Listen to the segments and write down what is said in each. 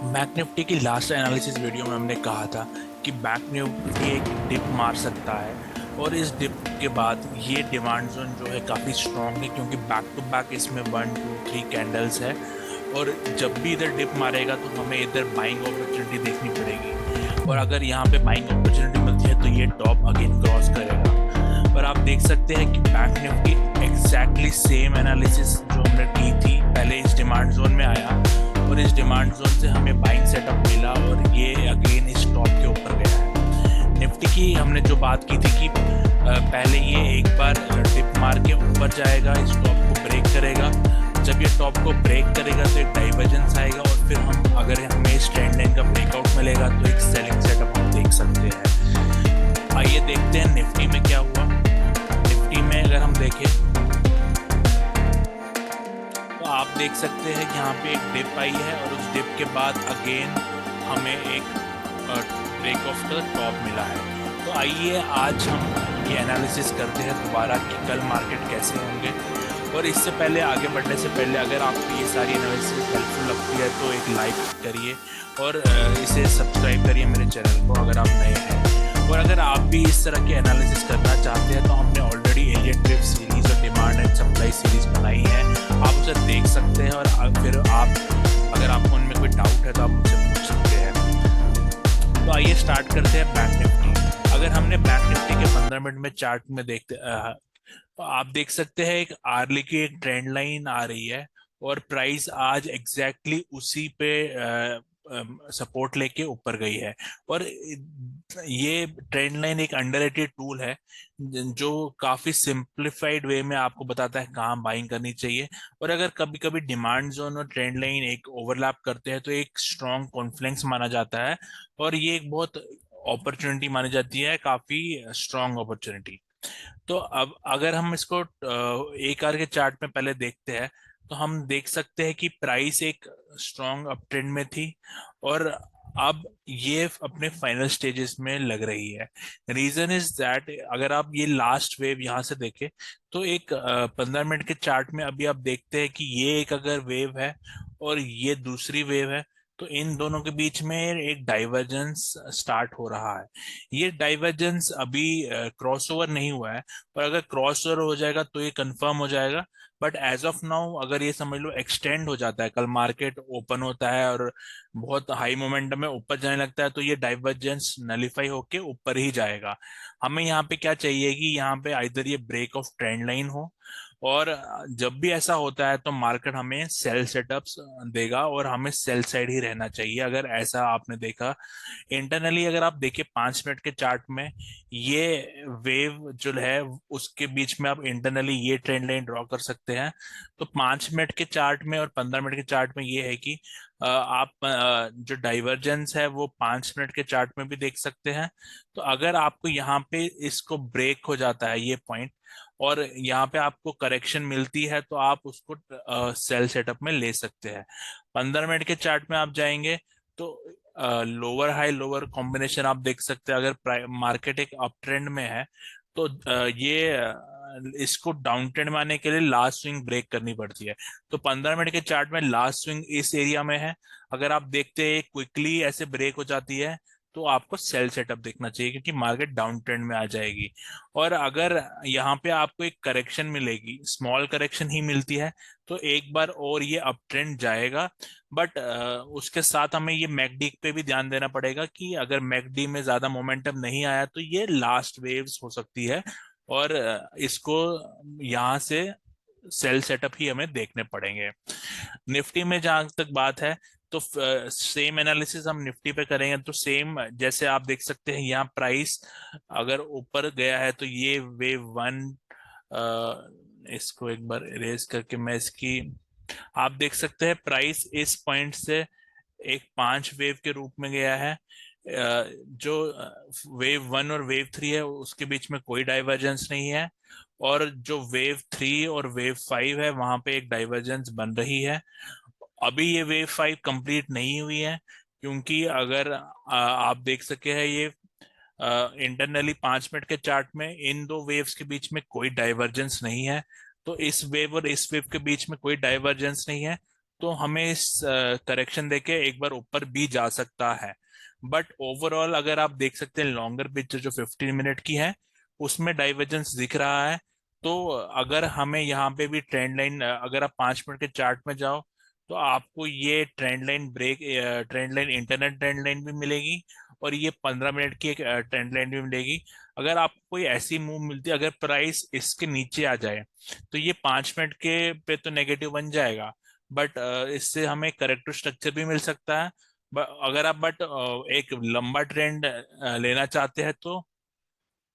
Bank Nifty की last analysis video में हमने कहा था कि बैंक निफ्टी एक डिप मार सकता है और इस डिप के बाद ये डिमांड जोन जो है काफ़ी स्ट्रांग है, क्योंकि बैक टू बैक इसमें 1 2 3 कैंडल्स है। और जब भी इधर डिप मारेगा तो हमें इधर बाइंग अपॉर्चुनिटी देखनी पड़ेगी, और अगर यहाँ पे बाइंग अपॉर्चुनिटी मिलती है तो ये टॉप अगेन क्रॉस करेगा। पर आप देख सकते हैं कि bank Nifty exactly same analysis जो हमने की थी पहले इस डिमांड जोन में आया, और इस डिमांड जोन से हमें बाइंग सेटअप मिला और ये अगेन इस टॉप के ऊपर गया है। निफ्टी की हमने जो बात की थी कि पहले ये एक बार डिप मार के ऊपर जाएगा, इस टॉप को ब्रेक करेगा। जब ये टॉप को ब्रेक करेगा तो एक डाइवर्जेंस आएगा, और फिर हम अगर हमें इस ट्रेंड लाइन का ब्रेकआउट मिलेगा तो एक सेलिंग सेटअप हम देख सकते हैं। आइए देखते हैं निफ्टी में क्या हुआ। निफ्टी में अगर हम देखें तो आप देख सकते हैं कि यहाँ पे एक डिप आई है और उस डिप के बाद अगेन हमें एक ब्रेक ऑफ का टॉप मिला है। तो आइए आज हम ये एनालिसिस करते हैं दोबारा कि कल मार्केट कैसे होंगे। और इससे पहले आगे बढ़ने से पहले अगर आपको ये सारी एनालिसिस हेल्पफुल लगती है तो एक लाइक करिए और इसे सब्सक्राइब करिए मेरे चैनल को अगर आप नए हैं। और अगर आप भी इस तरह की एनालिसिस करना चाहते हैं तो हमने ऑलरेडी एलियट वेव सीरीज और डिमांड एंड सप्लाई सीरीज बनाई है, आप उसे देख सकते हैं। और फिर आप अगर आपको उनमें कोई डाउट है तो आप मुझसे पूछ सकते हैं। तो आइए स्टार्ट करते हैं बैंक निफ्टी। अगर हमने बैंक निफ्टी के 15 मिनट में चार्ट में देखते तो आप देख सकते हैं एक आर्ली की एक ट्रेंड लाइन आ रही है और प्राइस आज एग्जैक्टली उसी पे सपोर्ट लेके ऊपर गई है। और ये ट्रेंड लाइन एक अंडररेटेड टूल है जो काफी सिंप्लीफाइड वे में आपको बताता है कहाँ बाइंग करनी चाहिए। और अगर कभी कभी डिमांड जोन और ट्रेंड लाइन एक ओवरलैप करते हैं तो एक स्ट्रॉन्ग कॉन्फ्लुएंस माना जाता है, और ये एक बहुत अपॉर्चुनिटी मानी जाती है, काफी स्ट्रॉन्ग अपॉर्चुनिटी। तो अब अगर हम इसको एक आर के चार्ट में पहले देखते हैं तो हम देख सकते हैं कि प्राइस एक स्ट्रॉन्ग अप ट्रेंड में थी और अब ये अपने फाइनल स्टेजेस में लग रही है। रीजन इज दैट अगर आप ये लास्ट वेव यहाँ से देखें तो एक 15 मिनट के चार्ट में अभी आप देखते हैं कि ये एक अगर वेव है और ये दूसरी वेव है, तो इन दोनों के बीच में एक डाइवर्जेंस स्टार्ट हो रहा है। ये डाइवर्जेंस अभी क्रॉसओवर नहीं हुआ है, पर अगर क्रॉसओवर हो जाएगा तो ये कंफर्म हो जाएगा। बट एज ऑफ नाउ अगर ये समझ लो एक्सटेंड हो जाता है, कल मार्केट ओपन होता है और बहुत हाई मोमेंटम में ऊपर जाने लगता है, तो ये डाइवर्जेंस नलीफाई होके ऊपर ही जाएगा। हमें यहाँ पे क्या चाहिए कि यहाँ पे आइदर ये ब्रेक ऑफ ट्रेंड लाइन हो, और जब भी ऐसा होता है तो मार्केट हमें सेल सेटअप्स देगा और हमें सेल साइड ही रहना चाहिए। अगर ऐसा आपने देखा इंटरनली, अगर आप देखिए 5 मिनट के चार्ट में ये वेव जो है उसके बीच में आप इंटरनली ये ट्रेंड लाइन ड्रॉ कर सकते हैं। तो 5 मिनट के चार्ट में और 15 मिनट के चार्ट में ये है कि आप जो डाइवर्जेंस है वो 5 मिनट के चार्ट में भी देख सकते हैं। तो अगर आपको यहाँ पे इसको ब्रेक हो जाता है ये पॉइंट और यहाँ पे आपको करेक्शन मिलती है तो आप उसको सेल सेटअप में ले सकते हैं। 15 मिनट के चार्ट में आप जाएंगे तो लोअर हाई लोअर कॉम्बिनेशन आप देख सकते हैं। अगर मार्केट एक अप ट्रेंड में है तो इसको डाउन ट्रेंड में आने के लिए लास्ट स्विंग ब्रेक करनी पड़ती है। तो 15 मिनट के चार्ट में लास्ट स्विंग इस एरिया में है। अगर आप देखते हैं क्विकली ऐसे ब्रेक हो जाती है तो आपको सेल सेटअप देखना चाहिए, क्योंकि मार्केट डाउन ट्रेंड में आ जाएगी। और अगर यहाँ पे आपको एक करेक्शन मिलेगी, स्मॉल करेक्शन ही मिलती है, तो एक बार और ये अप ट्रेंड जाएगा। बट उसके साथ हमें ये मैकडी पे भी ध्यान देना पड़ेगा कि अगर मैकडी में ज्यादा मोमेंटम नहीं आया तो ये लास्ट वेव्स हो सकती है, और इसको यहाँ से सेल सेटअप ही हमें देखने पड़ेंगे। निफ्टी में जहां तक बात है तो सेम एनालिसिस हम निफ्टी पे करेंगे तो सेम जैसे आप देख सकते हैं यहाँ प्राइस अगर ऊपर गया है तो ये वेव वन, इसको एक बार इरेज करके मैं इसकी, आप देख सकते हैं प्राइस इस पॉइंट से एक 5 वेव के रूप में गया है। जो वेव वन और वेव थ्री है उसके बीच में कोई डाइवर्जेंस नहीं है, और जो वेव थ्री और वेव फाइव है वहां पे एक डाइवर्जेंस बन रही है। अभी ये वेव फाइव कंप्लीट नहीं हुई है, क्योंकि अगर आप देख सके हैं ये इंटरनली 5 मिनट के चार्ट में इन दो वेव्स के बीच में कोई डाइवर्जेंस नहीं है। तो इस वेव और इस वेव के बीच में कोई डाइवर्जेंस नहीं है, तो हमें इस करेक्शन देके एक बार ऊपर भी जा सकता है। बट ओवरऑल अगर आप देख सकते हैं लॉन्गर पिक्चर जो 15 मिनट की है, उसमें डाइवर्जेंस दिख रहा है। तो अगर हमें यहाँ पे भी ट्रेंड लाइन, अगर आप 5 मिनट के चार्ट में जाओ तो आपको ये trend line break, trend line, internet trend line भी मिलेगी, और ये 15 मिनट की एक ट्रेंड लाइन भी मिलेगी। अगर आपको कोई ऐसी मूव मिलती है, अगर प्राइस इसके नीचे आ जाए तो ये 5 मिनट के पे तो नेगेटिव बन जाएगा, बट इससे हमें करेक्टिव स्ट्रक्चर भी मिल सकता है। अगर आप बट एक लंबा ट्रेंड लेना चाहते हैं तो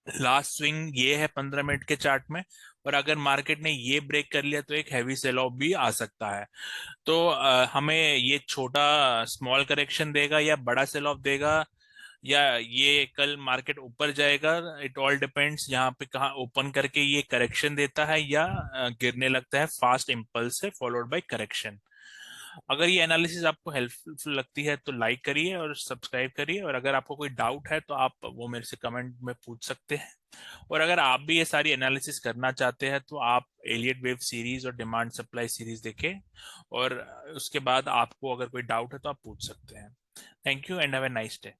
लास्ट स्विंग ये है 15 मिनट के चार्ट में, और अगर मार्केट ने ये ब्रेक कर लिया तो एक हैवी सेल ऑफ भी आ सकता है। तो हमें ये छोटा स्मॉल करेक्शन देगा या बड़ा सेल ऑफ देगा, या ये कल मार्केट ऊपर जाएगा, इट ऑल डिपेंड्स यहाँ पे कहाँ ओपन करके ये करेक्शन देता है या गिरने लगता है फास्ट इम्पल्स से फॉलोड बाय करेक्शन। अगर ये एनालिसिस आपको हेल्पफुल लगती है तो लाइक करिए और सब्सक्राइब करिए, और अगर आपको कोई डाउट है तो आप वो मेरे से कमेंट में पूछ सकते हैं। और अगर आप भी ये सारी एनालिसिस करना चाहते हैं तो आप एलियट वेव सीरीज और डिमांड सप्लाई सीरीज देखें, और उसके बाद आपको अगर कोई डाउट है तो आप पूछ सकते हैं। Thank you and have a nice day.